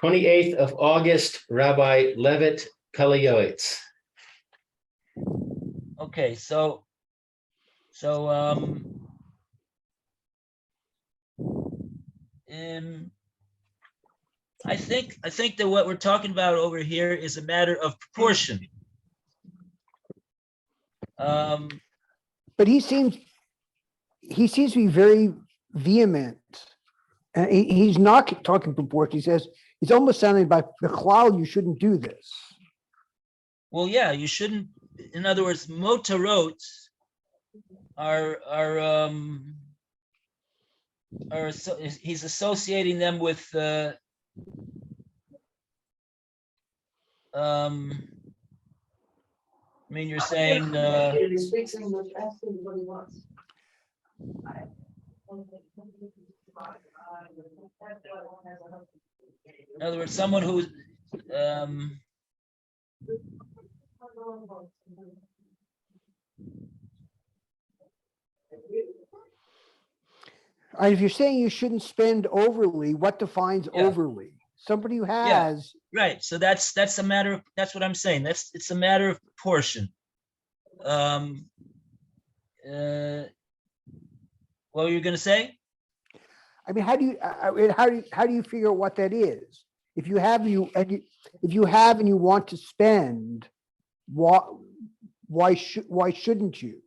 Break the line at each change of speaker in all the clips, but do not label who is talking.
28th of August, Rabbi Levitt, Pele Yoetz.
Okay, so I think that what we're talking about over here is a matter of proportion.
But he seems to be very vehement. He's not talking proportion. He says he's almost sounding like the cloud. You shouldn't do this.
Well, yeah, you shouldn't. In other words, motorot he's associating them with I mean, you're saying
He speaks English, ask him what he wants.
in other words, someone who
If you're saying you shouldn't spend overly, what defines
Yeah.
overly? Somebody who has
right. So that's a matter of, that's what I'm saying. It's a matter of proportion. What were you going to say?
I mean, how do you figure out what that is? If you have and you want to spend, why shouldn't you?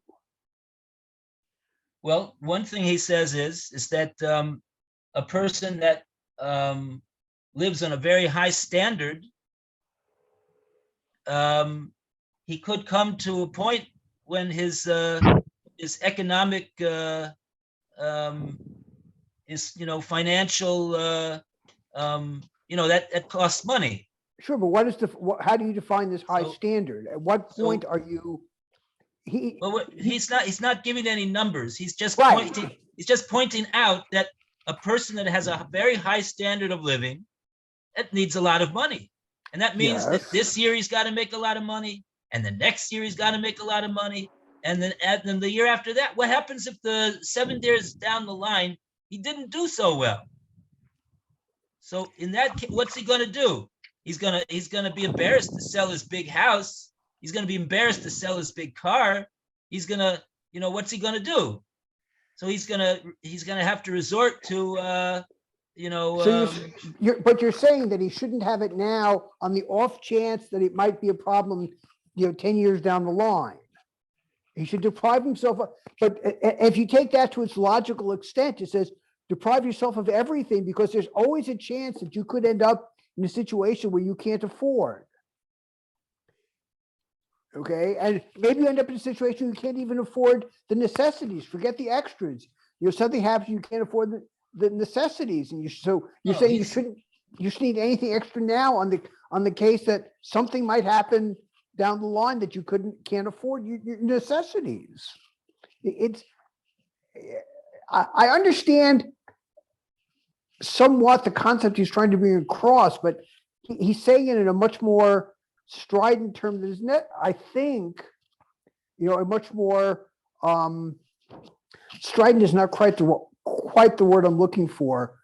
Well, one thing he says is that a person that lives on a very high standard, he could come to a point when his economic his financial that costs money.
Sure, but how do you define this high standard? At what point are you?
He's not giving any numbers. He's just
Right.
pointing out that a person that has a very high standard of living, it needs a lot of money. And that means that this year he's got to make a lot of money, and the next year he's got to make a lot of money, and then the year after that. What happens if the 7 years down the line he didn't do so well? So in that case, what's he going to do? He's gonna be embarrassed to sell his big house. He's going to be embarrassed to sell his big car. He's gonna, what's he going to do? So he's gonna have to resort to,
But you're saying that he shouldn't have it now on the off chance that it might be a problem, 10 years down the line. He should deprive himself of, but if you take that to its logical extent, it says deprive yourself of everything, because there's always a chance that you could end up in a situation where you can't afford. Okay, and maybe you end up in a situation you can't even afford the necessities. Forget the extras. Something happens, you can't afford the necessities, and you're saying you shouldn't need anything extra now on the case that something might happen down the line that you can't afford your necessities. I understand somewhat the concept he's trying to bring across, but he's saying it in a much more strident term that is net. I think, a much more strident is not quite the word I'm looking for.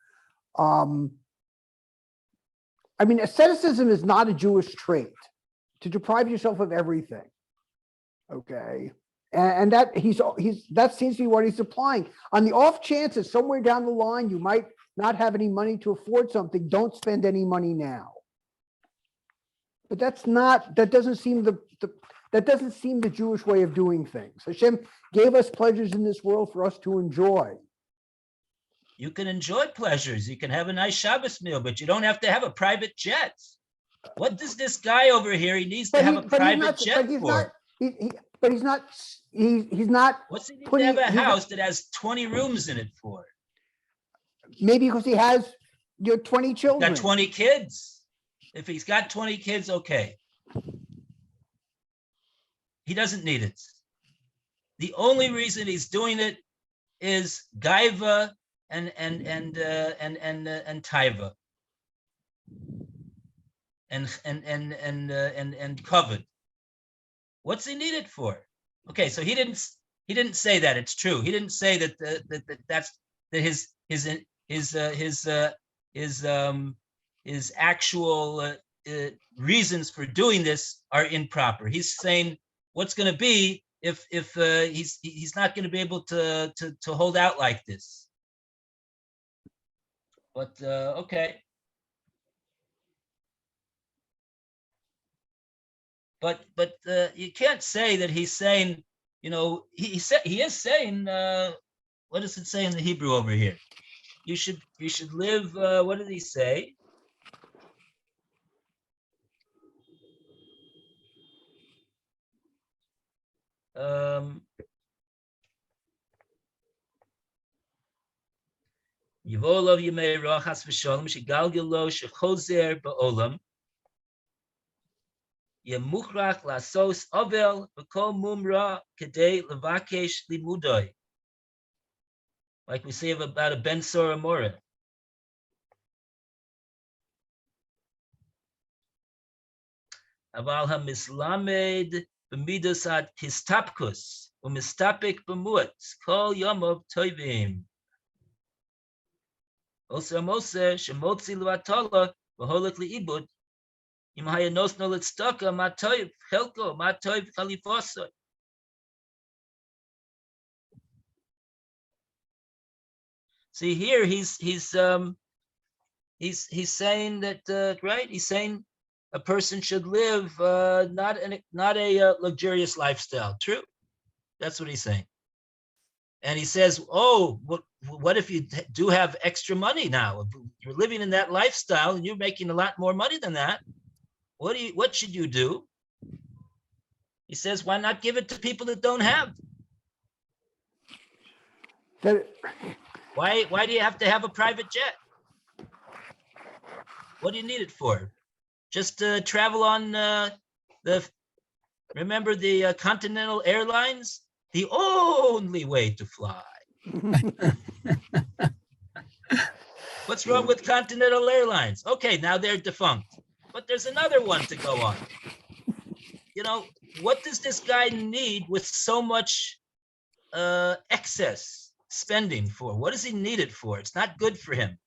Asceticism is not a Jewish trait, to deprive yourself of everything. Okay, and that that seems to be what he's applying. On the off chance that somewhere down the line you might not have any money to afford something, don't spend any money now. But that doesn't seem the Jewish way of doing things. Hashem gave us pleasures in this world for us to enjoy.
You can enjoy pleasures. You can have a nice Shabbos meal, but you don't have to have a private jet. What does this guy over here? He needs to have a private jet for.
But he's not.
What's he need to have a house that has 20 rooms in it for?
Maybe because he has 20 children.
Got 20 kids. If he's got 20 kids, okay. He doesn't need it. The only reason he's doing it is gaiva and taiva and covet. What's he need it for? Okay, so he didn't say that. It's true. He didn't say that his actual reasons for doing this are improper. He's saying what's going to be if he's not going to be able to hold out like this. But okay. But you can't say that he's saying, he is saying, what does it say in the Hebrew over here? You should live, what did he say? Yivolov Yemei Rochas V'Sholem Shegalgilo Shechozer Ba'olam Yemuchrach Lasos Ovel V'Kol Mumra Kedei Levakesh Limudoi. Like we say about a Ben Sora Mora. Aval HaMislamed B'midos Ad Histapkus U'Mistapik B'muatz Kol Yomov Toivim. Also Moshe Shemotzi Luatola V'Holek Li'ibud Imhaya Nosno Litstaka Matoiv Chelko Matoiv Chalifosoi. See here, he's saying that right. He's saying a person should live not a luxurious lifestyle. True, that's what he's saying. And he says, "Oh, what if you do have extra money now? You're living in that lifestyle and you're making a lot more money than that. What should you do?" He says, "Why not give it to people that don't have? Why do you have to have a private jet? What do you need it for? Just to travel on remember the Continental Airlines? The only way to fly." What's wrong with Continental Airlines? Okay, now they're defunct, but there's another one to go on. What does this guy need with so much excess spending for? What does he need it for? It's not good for him.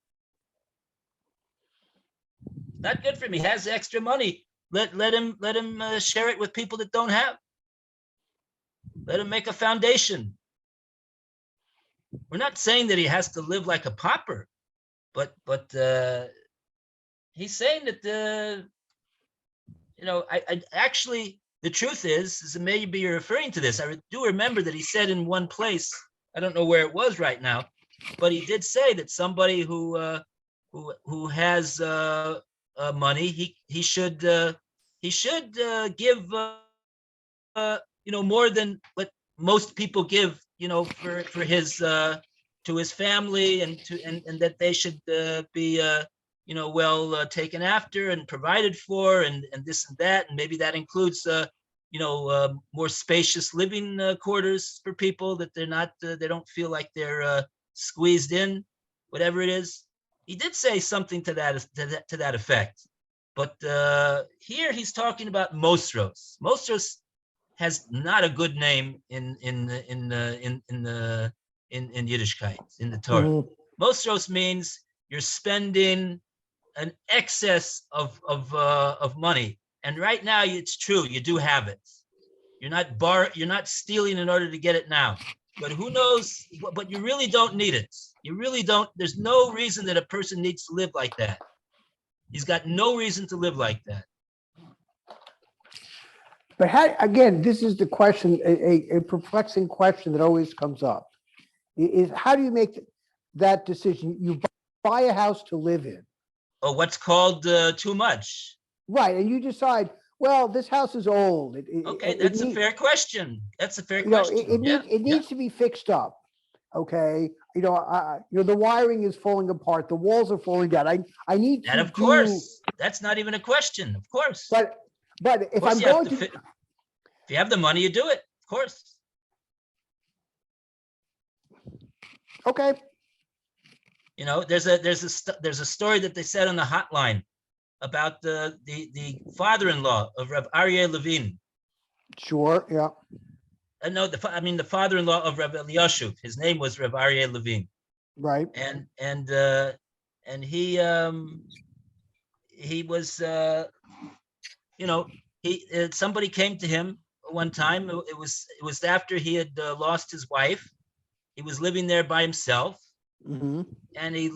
Not good for him. He has extra money. Let him share it with people that don't have. Let him make a foundation. We're not saying that he has to live like a pauper, but he's saying that I actually, the truth is maybe you're referring to this. I do remember that he said in one place, I don't know where it was right now, but he did say that somebody who has money, he should give more than what most people give, for his to his family, and that they should be well taken after and provided for, and this and that, and maybe that includes more spacious living quarters for people, that they're not they don't feel like they're squeezed in, whatever it is. He did say something to that effect, but here he's talking about Mosros. Mosros has not a good name in Yiddishkeit, in the Torah.
Mhm.
Mosros means you're spending an excess of money, and right now it's true, you do have it. You're not stealing in order to get it now, but who knows? But you really don't need it. You really don't. There's no reason that a person needs to live like that. He's got no reason to live like that.
But again, this is the question, a perplexing question that always comes up, is how do you make that decision? You buy a house to live in.
Oh, what's called too much?
Right, and you decide, well, this house is old.
Okay, that's a fair question. That's a fair question.
It needs to be fixed up. Okay, the wiring is falling apart. The walls are falling down. I need
that.
To
of course, that's not even a question. Of course.
But if I'm going to,
if you have the money, you do it. Of course.
Okay.
There's a story that they said on the hotline about the father-in-law of Rav Aryeh Levin. Sure.
Yeah.
No, the father-in-law of Rav Eliashiv. His name was Rav Aryeh Levin.
Right.
And he he was, somebody came to him one time. It was after he had lost his wife. He was living there by himself,
Mhm.
and he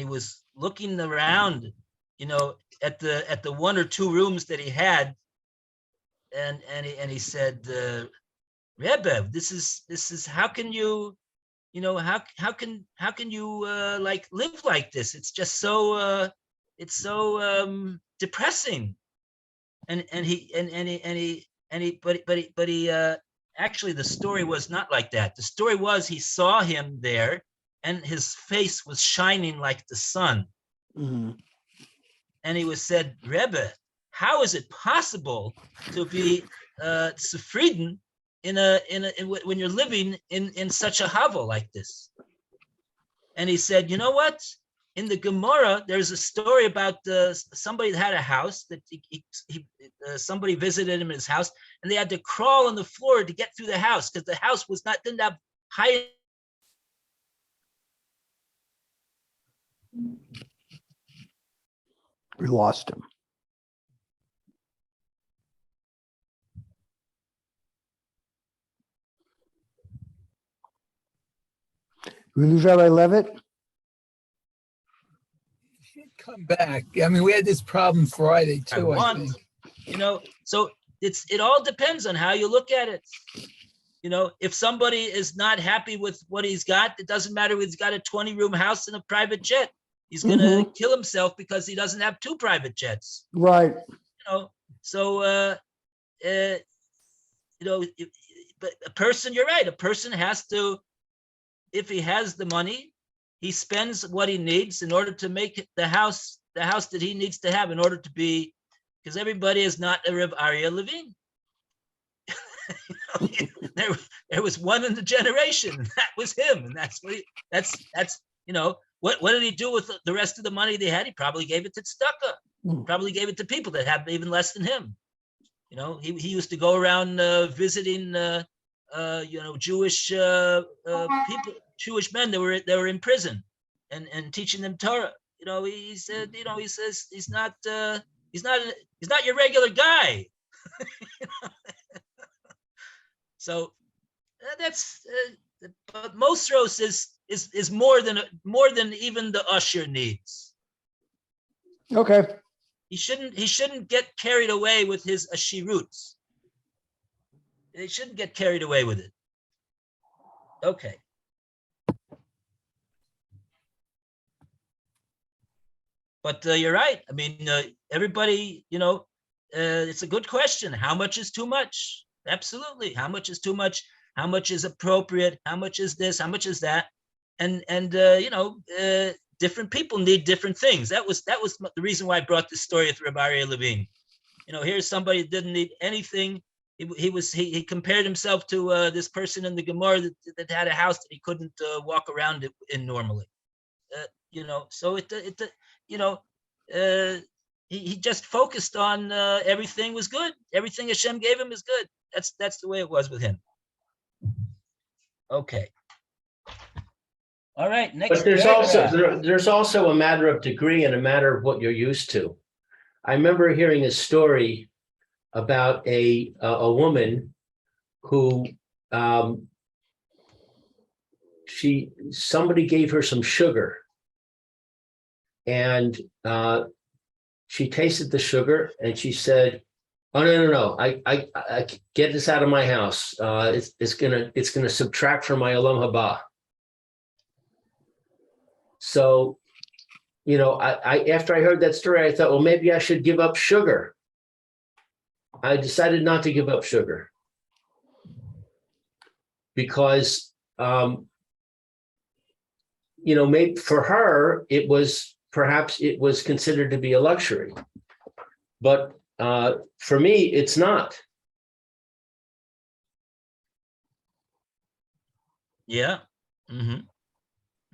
was looking around, at the one or two rooms that he had, and he said, Rebbe, this is how can you, how can you like live like this? It's just so depressing. But he actually, the story was not like that. The story was, he saw him there and his face was shining like the sun.
Mhm.
And he was said, Rebbe, how is it possible to be zufrieden when you're living in such a hovel like this? And he said, you know what? In the Gemara, there's a story about somebody that had a house that somebody visited him in his house, and they had to crawl on the floor to get through the house because the house didn't have high.
We lost him. We lose Rabbi Levitt?
Come back. I mean, we had this problem Friday too, I think.
So it all depends on how you look at it. If somebody is not happy with what he's got, it doesn't matter if he's got a 20-room house and a private jet. He's going to kill himself because he doesn't have 2 private jets.
Right.
So but a person, you're right. A person has to, if he has the money, he spends what he needs in order to make the house that he needs to have in order to be, because everybody is not a Rav Aryeh Levine. There was one in the generation, and that was him, and that's what did he do with the rest of the money they had? He probably gave it to tzedakah. Probably gave it to people that have even less than him. He used to go around visiting Jewish people, Jewish men that were in prison, and teaching them Torah. He says he's not your regular guy. So that's but Mosros is more than even the usher needs.
Okay.
He shouldn't get carried away with his ashirutz. He shouldn't get carried away with it. Okay. But you're right. I mean, everybody, it's a good question. How much is too much? Absolutely. How much is too much? How much is appropriate? How much is this? How much is that? And different people need different things. That was the reason why I brought this story with Rabbi Aryeh Levine. Here's somebody that didn't need anything. He compared himself to this person in the Gemara that had a house that he couldn't walk around in normally. So he just focused on everything was good. Everything Hashem gave him is good. That's the way it was with him. Okay. All right. Next.
But there's also a matter of degree and a matter of what you're used to. I remember hearing a story about a woman who somebody gave her some sugar, and she tasted the sugar and she said, "Oh no! I get this out of my house. It's gonna subtract from my olam haba." So, I after I heard that story, I thought, well, maybe I should give up sugar. I decided not to give up sugar because, maybe for her, perhaps it was considered to be a luxury, but for me, it's not.
Yeah. Mm-hmm.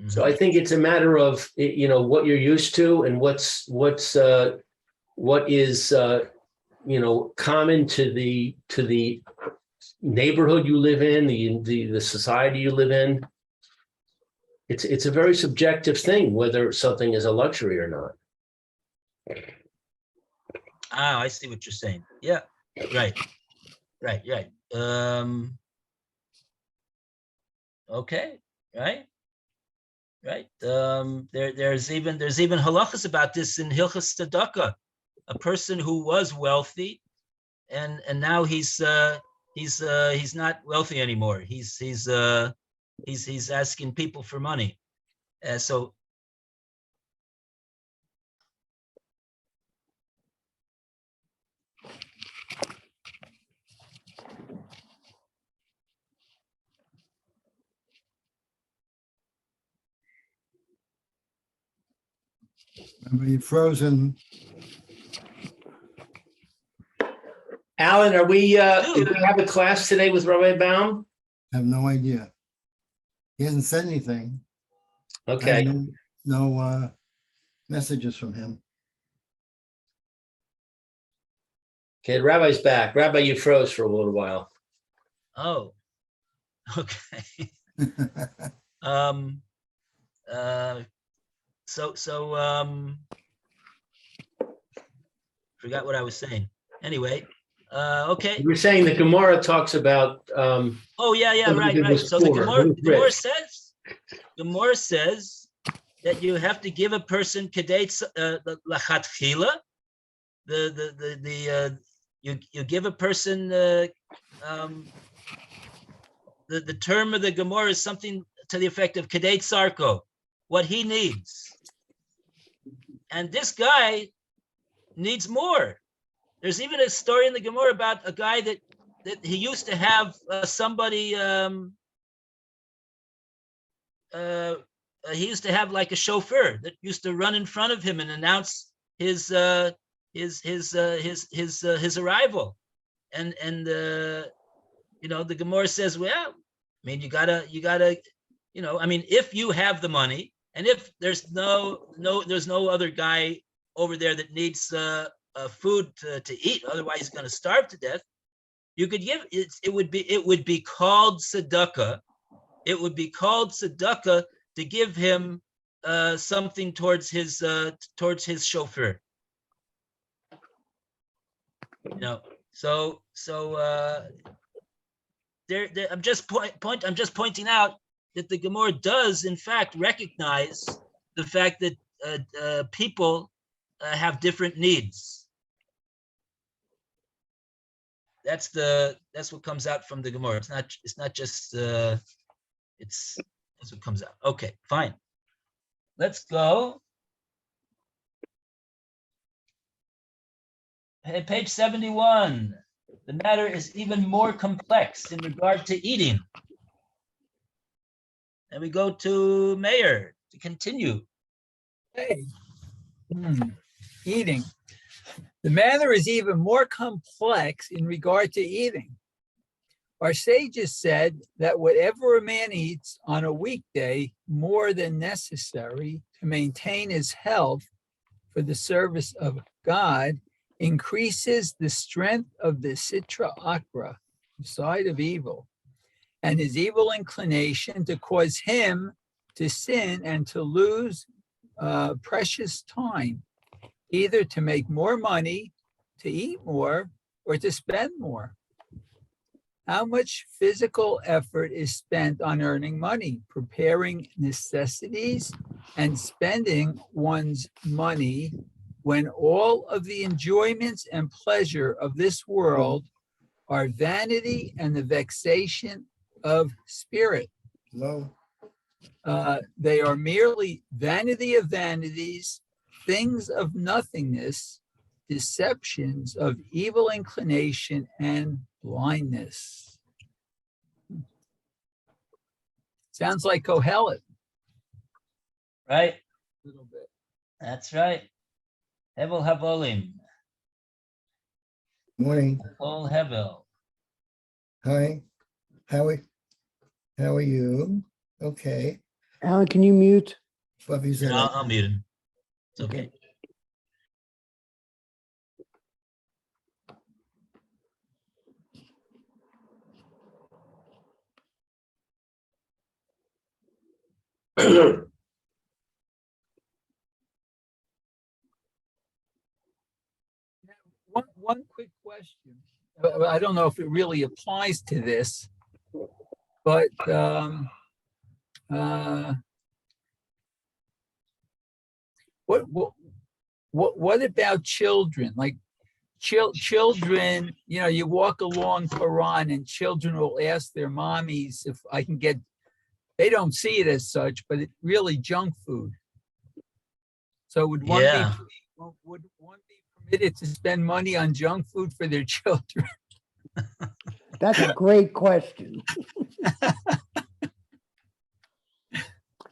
Mm-hmm.
So I think it's a matter of, what you're used to and what is common to the neighborhood you live in, the society you live in. It's a very subjective thing whether something is a luxury or not.
Ah, I see what you're saying. Yeah, right. Okay, right. There's even halachas about this in Hilchas Tzedakah. A person who was wealthy and now he's not wealthy anymore. He's asking people for money. So
Remember, you're frozen.
Alan, did we have a class today with Rabbi Baum?
I have no idea. He hasn't said anything. I
Okay.
have no messages from him.
Okay, the Rabbi's back. Rabbi, you froze for a little while.
oh, okay. Forgot what I was saying. Anyway, okay.
You were saying the Gemara talks about
Oh yeah,
somebody who
right.
was
So the
poor,
Gemara,
who was rich.
says that you have to give a person kedetz lachatchila. You give a person the term of the Gemara is something to the effect of kedetz sarko, what he needs, and this guy needs more. There's even a story in the Gemara about a guy that he used to have somebody. He used to have like a chauffeur that used to run in front of him and announce his arrival, and the Gemara says, well, I mean, you gotta, I mean, if you have the money, and if there's no other guy over there that needs food to eat, otherwise he's going to starve to death, you could give it. It would be called tzedakah. It would be called tzedakah to give him something towards his chauffeur. So I'm just pointing out that the Gemara does in fact recognize the fact that people have different needs. That's what comes out from the Gemara. It's not just that's what comes out. Okay, fine. Let's go. Hey, page 71. The matter is even more complex in regard to eating. And we go to Meir to continue.
Hey, eating. The matter is even more complex in regard to eating. Our sages said that whatever a man eats on a weekday more than necessary to maintain his health for the service of God increases the strength of the Sitra Akra, the side of evil, and his evil inclination to cause him to sin and to lose precious time, either to make more money, to eat more, or to spend more. How much physical effort is spent on earning money, preparing necessities, and spending one's money when all of the enjoyments and pleasure of this world are vanity and the vexation of spirit.
Hello?
They are merely vanity of vanities, things of nothingness, deceptions of evil inclination and blindness. Sounds like Kohelet.
Right?
A little bit.
That's right. Hevel Havolim.
Morning.
Kol Hevel.
Hi. How are you? Okay.
Alan, can you mute?
Fluffy said,
I'll mute him. It's okay.
One quick question. I don't know if it really applies to this, but uh, what about children? Like children, you walk along Quran and children will ask their mommies if I can get, they don't see it as such, but it's really junk food. So would one
Yeah.
be permitted to spend money on junk food for their children?
That's a great question.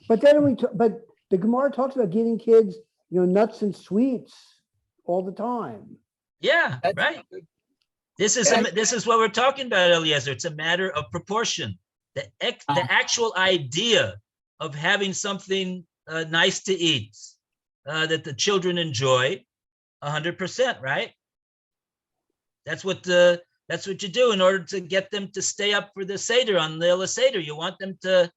But then but the Gemara talks about giving kids, nuts and sweets all the time.
Yeah,
That's
right.
good.
This is what we're talking about, Eliezer. It's a matter of proportion. The actual idea of having something nice to eat that the children enjoy, 100%, right? That's what you do in order to get them to stay up for the Seder on the Seder. You want them to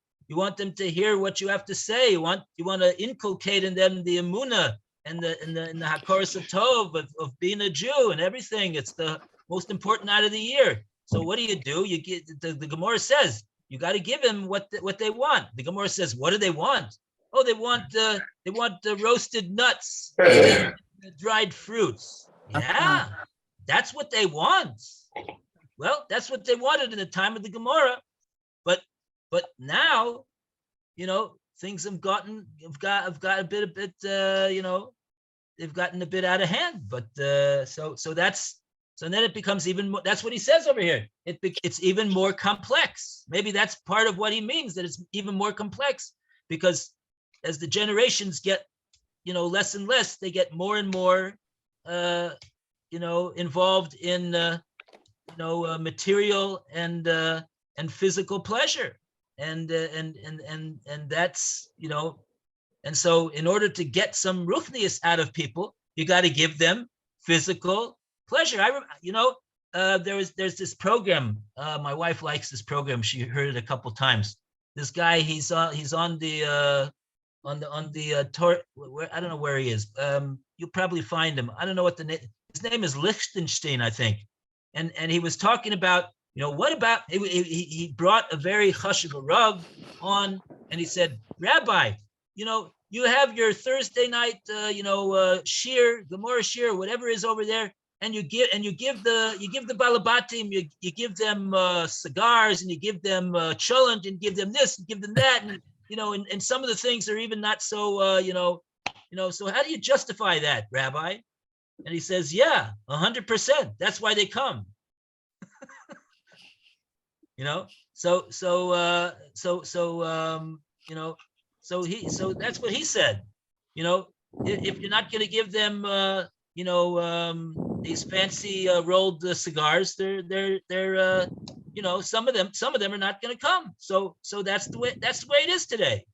hear what you have to say. You want to inculcate in them the emunah and the hakoras tov of being a Jew and everything. It's the most important night of the year. So what do? You get the Gemara says you got to give them what they want. The Gemara says, what do they want? Oh, they want the roasted nuts and the dried fruits. Yeah, that's what they want. Well, that's what they wanted in the time of the Gemara, but now, things have gotten a bit they've gotten a bit out of hand. But so then it becomes even more. That's what he says over here. It's even more complex. Maybe that's part of what he means, that it's even more complex, because as the generations get, less and less, they get more and more, involved in, material and physical pleasure, and that's, and so in order to get some ruchnius out of people, you got to give them physical pleasure. There's this program. My wife likes this program. She heard it a couple times. This guy, he's on the tour. I don't know where he is. You'll probably find him. I don't know what his name is, Lichtenstein, I think. And he was talking about, what about, he brought a very chashuv rav on, and he said, Rabbi, you have your Thursday night, shir, Gemara shir, whatever is over there, and you give the balabatim, you give them cigars, and you give them cholent, and give them this, and give them that, and and some of the things are even not so, so how do you justify that, Rabbi? And he says, yeah, 100%. That's why they come. So that's what he said. If you're not going to give them, these fancy rolled cigars, they're some of them are not going to come. So that's the way it is today.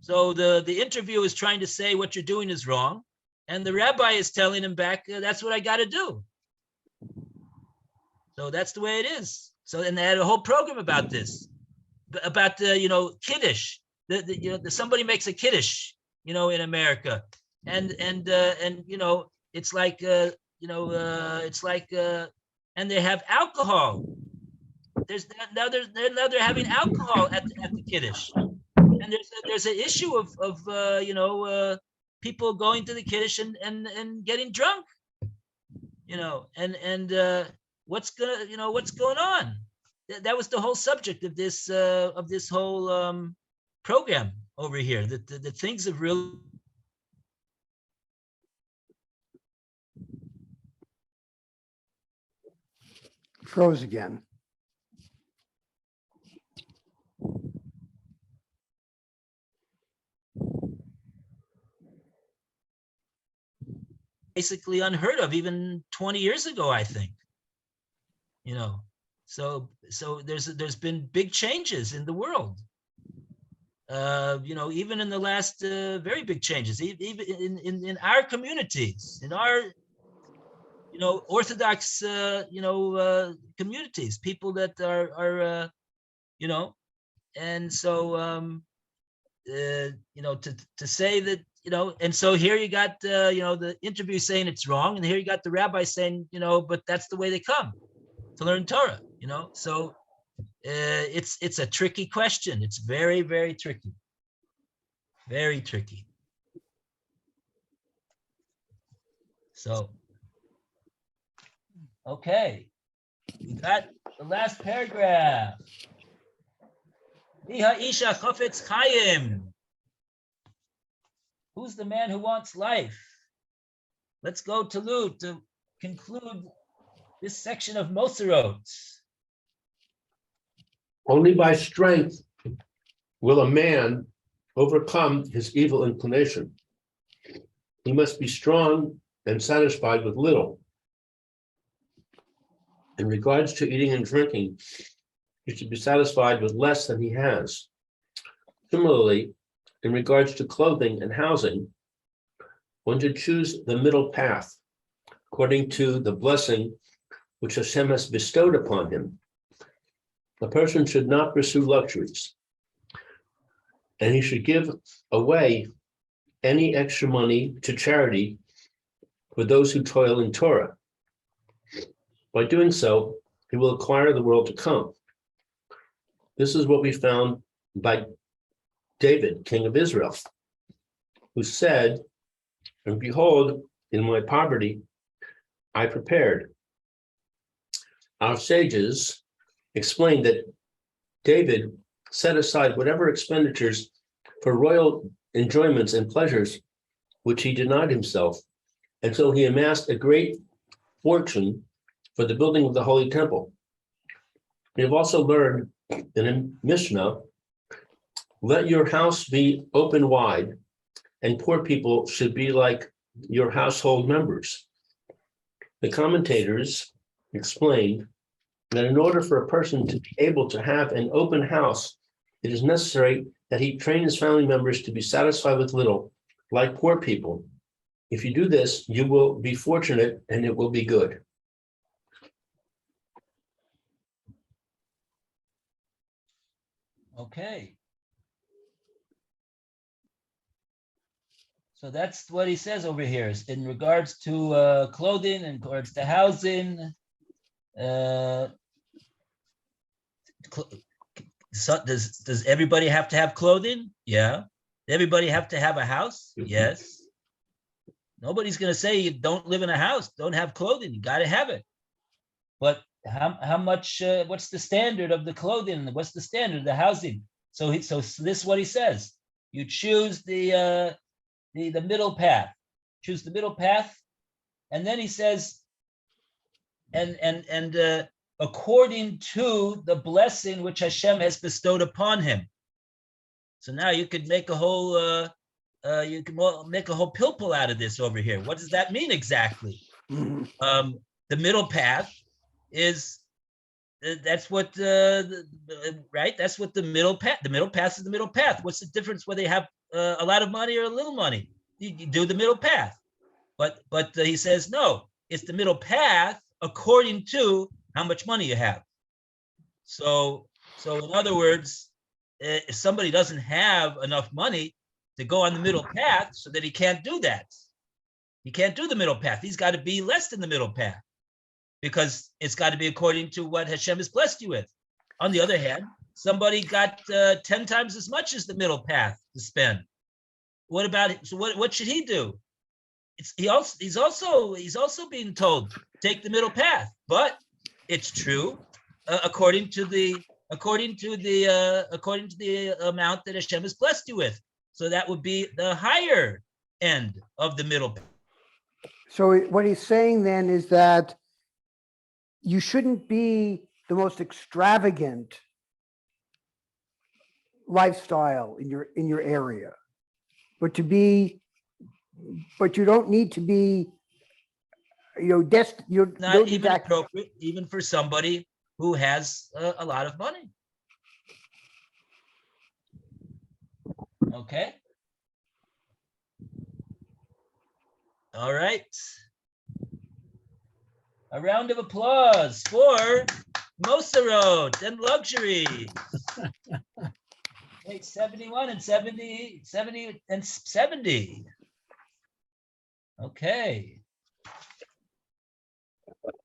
So the interview is trying to say what you're doing is wrong, and the rabbi is telling him back, that's what I got to do. So that's the way it is. So, and they had a whole program about this, about the kiddush. Somebody makes a kiddush, in America, and it's like and they have alcohol. Now they're having alcohol at the kiddush. And there's an issue of people going to the kiddush and getting drunk, and what's going on? That was the whole subject of this whole program over here. That things have really
Froze again.
basically unheard of even 20 years ago, I think. So there's been big changes in the world. Even in the last very big changes, even in our communities, in our Orthodox communities, people that are and so to say that, and so here you got, the interview saying it's wrong, and here you got the rabbi saying, but that's the way they come to learn Torah, so it's a tricky question. It's very, very tricky. Very tricky. So, okay, we got the last paragraph. Miha Isha Chofetz Chaim. Who's the man who wants life? Let's go to Lut to conclude this section of Moserot.
Only by strength will a man overcome his evil inclination. He must be strong and satisfied with little. In regards to eating and drinking, he should be satisfied with less than he has. Similarly, in regards to clothing and housing, one should choose the middle path, according to the blessing which Hashem has bestowed upon him. A person should not pursue luxuries, and he should give away any extra money to charity for those who toil in Torah. By doing so, he will acquire the world to come. This is what we found by David, king of Israel, who said, "And behold, in my poverty, I prepared." Our sages explained that David set aside whatever expenditures for royal enjoyments and pleasures, which he denied himself, until he amassed a great fortune for the building of the Holy Temple. We have also learned in a Mishnah, let your house be open wide, and poor people should be like your household members. The commentators explained that in order for a person to be able to have an open house, it is necessary that he train his family members to be satisfied with little, like poor people. If you do this, you will be fortunate and it will be good.
Okay. So that's what he says over here in regards to clothing, in regards to housing. So does everybody have to have clothing? Yeah. Everybody have to have a house? Yes. Nobody's going to say you don't live in a house, don't have clothing. You got to have it. But how much? What's the standard of the clothing? What's the standard of the housing? So this is what he says. You choose the middle path. Choose the middle path, and then he says, and according to the blessing which Hashem has bestowed upon him. So now you could make a whole pilpul out of this over here. What does that mean exactly? The middle path is that's what right. That's what the middle path. The middle path is the middle path. What's the difference whether you have a lot of money or a little money? You do the middle path. But he says no. It's the middle path according to how much money you have. So in other words, if somebody doesn't have enough money to go on the middle path, so that he can't do that. He can't do the middle path. He's got to be less than the middle path, because it's got to be according to what Hashem has blessed you with. On the other hand, somebody got 10 times as much as the middle path to spend. What about it? So what should he do? He's also being told take the middle path, but it's true according to the amount that Hashem has blessed you with. So that would be the higher end of the middle path.
So what he's saying then is that you shouldn't be the most extravagant lifestyle in your area, but you don't need to be,
Not even appropriate, even for somebody who has a lot of money. Okay. All right. A round of applause for Moserot and luxury. Page 71 and 70, 70 and 70. Okay.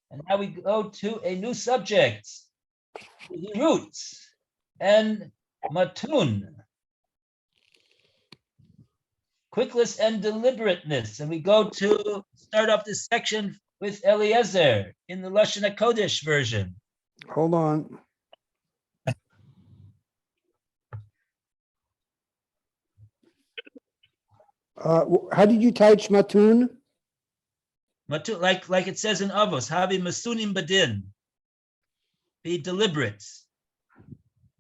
And now we go to a new subject, the roots and matun. Quickness and deliberateness. And we go to start off this section with Eliezer in the Lashon HaKodesh version.
Hold on. How did you type Shmatun?
Matun, like it says in Avos, Havi Masunim Badin. Be deliberate.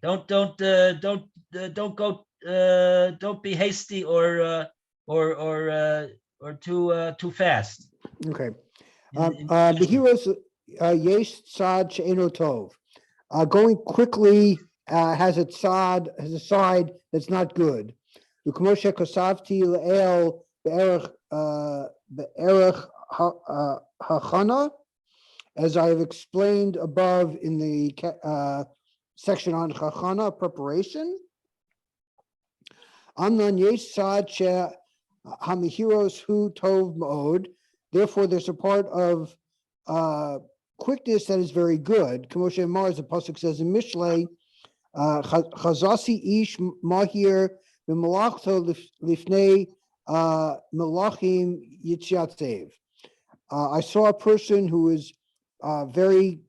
Don't go. Don't be hasty or too fast.
Okay. The heroes, Yesh Tzad She'eno Tov. Going quickly has a side that's not good. Ukmoshe Kosavti Le'el Be'erech Hachana, as I have explained above in the section on Hachana, preparation. Amnon Yesh Tzad She Hamihiros Hu Tov Ma'od. Therefore, there's a part of quickness that is very good. Kamoshe Mars, the pasuk says in Mishlei, Chazasi ish mahir b'malachto lifnei melachim yitziatzev. I saw a person who is very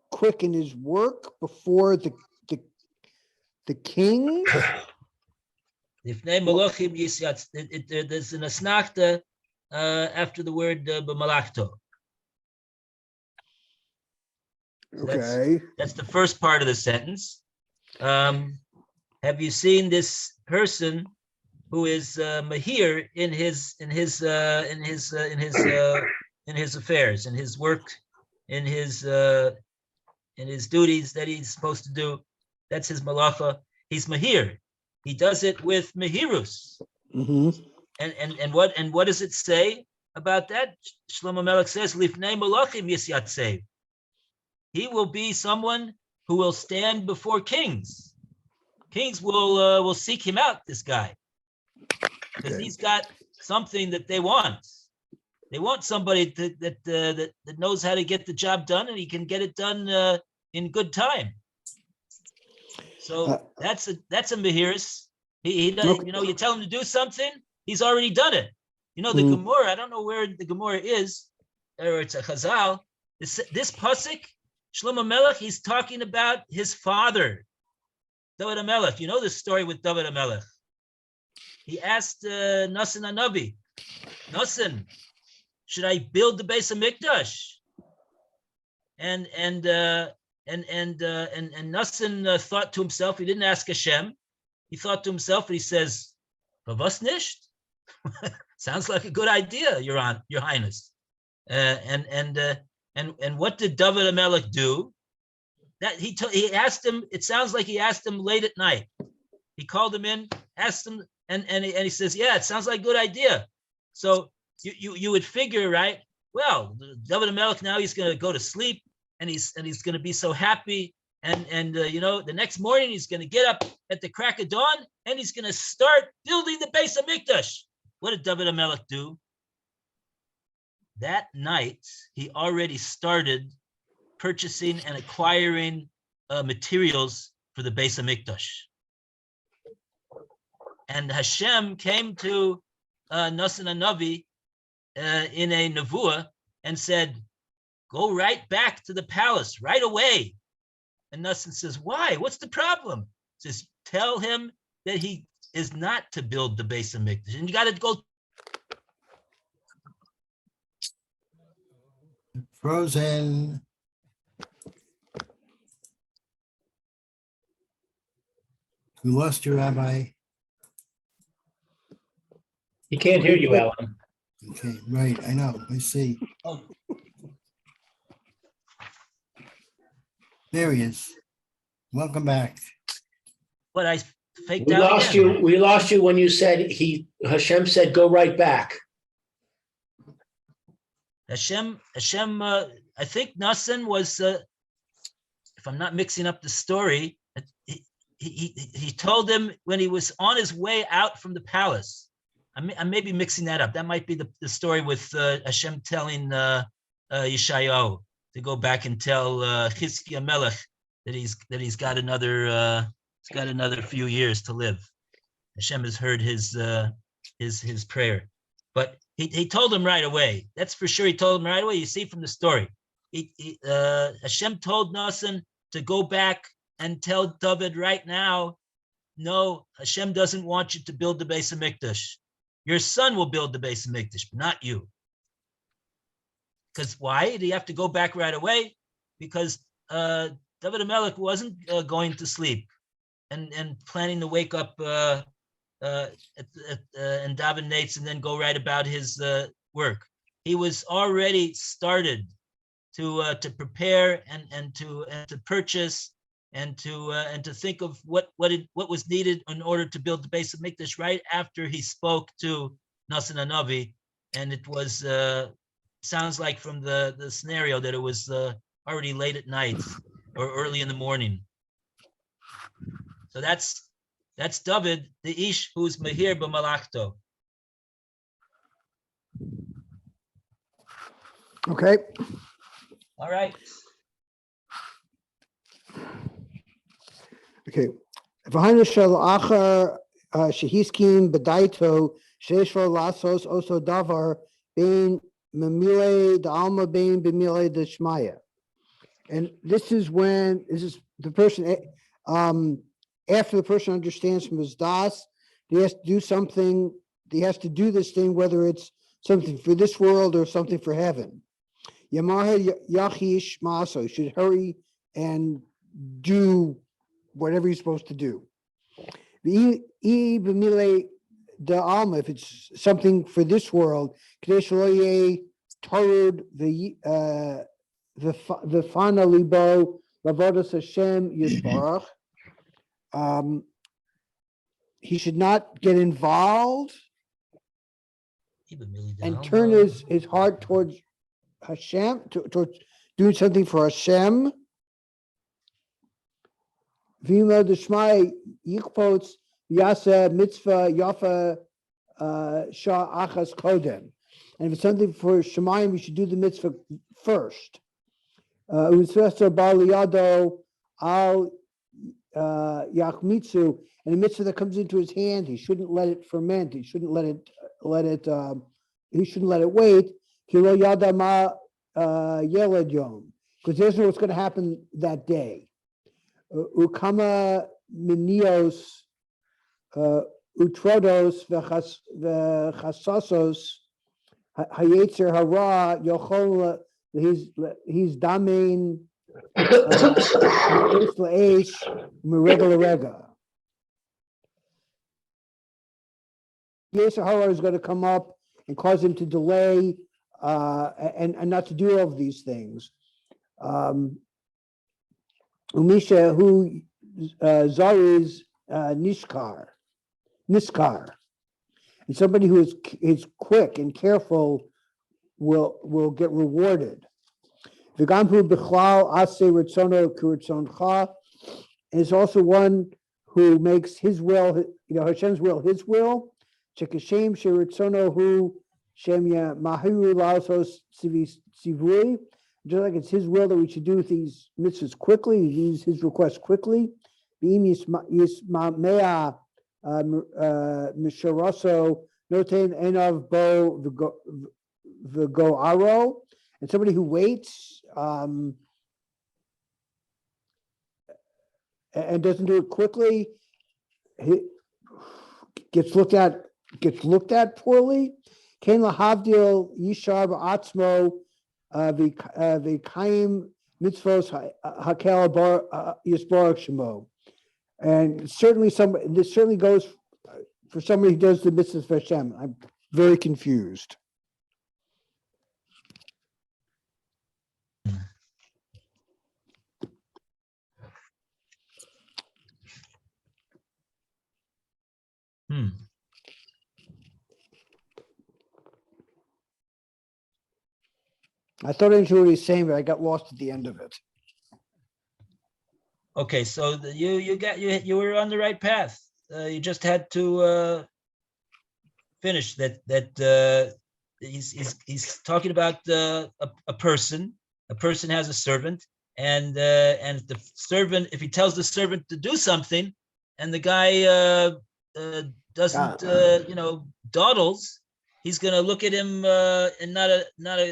quick in his work before the king.
Lifnei Malachim Yisyatz. There's an asnachta after the word b'malachto.
Okay.
That's the first part of the sentence. Have you seen this person who is mahir in his affairs, in his work, in his duties that he's supposed to do? That's his malacha. He's mahir. He does it with mahirus.
Mm-hmm.
And what does it say about that? Shlomo Melech says, "Lifnei malachim yisyatzev." He will be someone who will stand before kings. Kings will seek him out, this guy, because he's got something that they want. They want somebody that knows how to get the job done, and he can get it done in good time. So that's a mahiris. He does,
Okay.
you tell him to do something, he's already done it. The Gemara, I don't know where the Gemara is, or it's a Chazal. This pasuk, Shlomo Melech, he's talking about his father, David HaMelech. You know the story with David HaMelech. He asked Nasan HaNavi, Nasan, should I build the Beis HaMikdash? And Nasan thought to himself, he didn't ask Hashem. He thought to himself, and he says, "Was nicht?" Sounds like a good idea, Your Highness. And what did David HaMelech do? That he asked him. It sounds like he asked him late at night. He called him in, asked him, and he says, "Yeah, it sounds like a good idea." So you would figure, right? Well, David HaMelech, now he's going to go to sleep, and he's going to be so happy. And the next morning he's going to get up at the crack of dawn and he's going to start building the Beis HaMikdash. What did David HaMelech do? That night, he already started purchasing and acquiring materials for the Beis HaMikdash. And Hashem came to Nasan HaNavi in a nevuah and said, "Go right back to the palace right away." And Nasan says, "Why? What's the problem?" He says, "Tell him that he is not to build the Beis HaMikdash, and you got to go."
Frozen. We lost you, Rabbi.
He can't hear you, Alan.
Okay, right, I know, I see.
Oh,
There he is. Welcome back.
but I faked
We
out
lost
again.
you. We lost you when you said Hashem said, "Go right back."
Hashem. I think Nasan was, if I'm not mixing up the story, he told him when he was on his way out from the palace. I may be mixing that up. That might be the story with Hashem telling Yeshayahu to go back and tell Chizkiah Melech that he's got another few years to live. Hashem has heard his prayer, but he told him right away. That's for sure. He told him right away. You see from the story, Hashem told Nasan to go back and tell David right now, no, Hashem doesn't want you to build the Beis HaMikdash. Your son will build the Beis HaMikdash, but not you. Because why? Did he have to go back right away? Because David HaMelech wasn't going to sleep and planning to wake up and daven nates and then go right about his work. He was already started to prepare and to purchase and to think of what was needed in order to build the Beis HaMikdash right after he spoke to Nasan HaNavi, and it was sounds like from the scenario that it was already late at night or early in the morning. So that's David, the Ish who's Mahir b'Malachto.
Okay.
All right.
Okay. V'hainu shel achar shehiskim b'daito sheish lo lasos oso davar bein memile d'alma bein b'mile d'shmaya. And this is the person, after the person understands from his das, he has to do something, he has to do this thing, whether it's something for this world or something for heaven. Yamaha yachish maso, he should hurry and do whatever he's supposed to do. The alma, if it's something for this world, tarud the fana libo lavodas Hashem yisbarach. He should not get involved and turn his heart towards Hashem, towards doing something for Hashem. V'imo d'shmai yikpots yasa mitzvah yafa shah achas kodem. And if it's something for Shemayim, we should do the mitzvah first. U'svesa bar liyado al yachmitzu, and a mitzvah that comes into his hand, he shouldn't let it ferment. He shouldn't let it wait. Kilo yada ma yeled yom, because he doesn't know what's going to happen that day. Ukama minios utrodos v'chasasos hayetzer hara yochol he's damein la'esh merega l'rega. Yetzer hara is going to come up and cause him to delay and not to do all of these things. Umisha who zariz niskar, and somebody who is quick and careful will get rewarded. V'gamhu b'chlal ase ritzono k'ritzoncha, is also one who makes his will, Hashem's will, his will. Chekashem sheritzono hu shemya mahiru lasos sivui. Just like it's his will that we should do these mitzvahs quickly, use his request quickly. Yismamea misharaso noten enav bo v'goaro, and somebody who waits and doesn't do it quickly, he gets looked at poorly. Ken lahavdil yishar ba'atzmo v'kaim mitzvos hakel bar yisbarach shemo. And certainly this certainly goes for somebody who does the mitzvahs for Hashem. I'm very confused. I thought I knew what he's saying, but I got lost at the end of it.
Okay, so you were on the right path. You just had to finish that. He's talking about a person. A person has a servant, and the servant, if he tells the servant to do something, and the guy doesn't, dawdles, he's gonna look at him and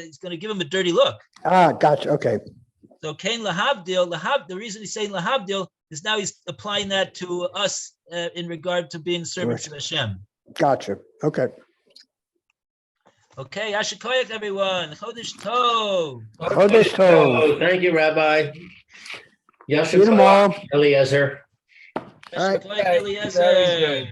he's gonna give him a dirty look.
Gotcha. Okay.
So Cain lahavdil, the reason he's saying lahavdil is now he's applying that to us in regard to being servants of Hashem.
Gotcha. Okay.
Okay, Ashikoyak, everyone. Chodesh Tov.
Chodesh Tov.
Oh, thank you, Rabbi.
See you tomorrow.
Eliezer.
All right.
Ashikoyak, Eliezer.